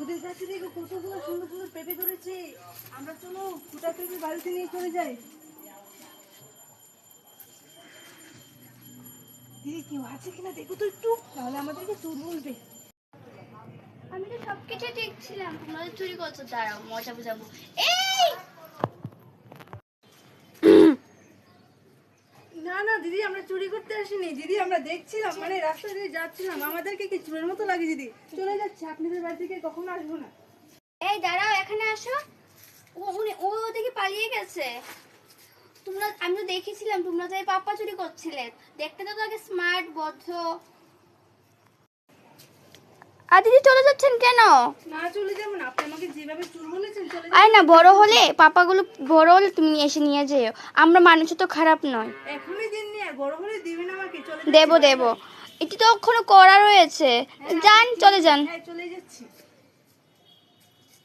ওদের কাছে দেখো কতগুলো সুন্দর সুন্দর পেঁপে ধরেছে। আমরা চলো গোটা পেঁপে বাড়িতে নিয়ে চলে যাই। দিদি কেউ আছে কিনা দেখো তো একটু, তাহলে আমাদেরকে চোর বলবে। আমি তো সবকিছু দেখছিলাম, তোমরা চুরি করছো, দাঁড়াও মজা বুঝাবো। এই না না দিদি, আমরা চুরি করতে আসিনি দিদি, আমরা দেখছিলাম, মানে রাস্তা দিয়ে যাচ্ছিলাম, আমাদেরকে কি চোরের মতো লাগে দিদি। চলে যাচ্ছি, আপনাদের বাড়ি থেকে কখনো আসবো না। এই দাঁড়াও, এখানে আসো। ও ওদিকে পালিয়ে গেছে। আমি তো দেখেছিলাম তোমরা তো এই পাপ্পা চুরি করছিলে। দেখতে তো আগে স্মার্ট ভদ্র। আর দিদি চলে যাচ্ছেন কেন? না চলে যাবো না, আপনি আমাকে যেভাবে চোর বলেছেন চলে আয় না, বড় হলে পাপাগুলো বড় হলে তুমি এসে নিয়ে যেও। আমরা মানুষ তো খারাপ নয়। এখনই দিন নি, আর বড় হলে দিবেন আমাকে। চলে দেবো দেবো, এটি তো এখনো করা রয়েছে। যান, চলে যান। হ্যাঁ চলে যাচ্ছি।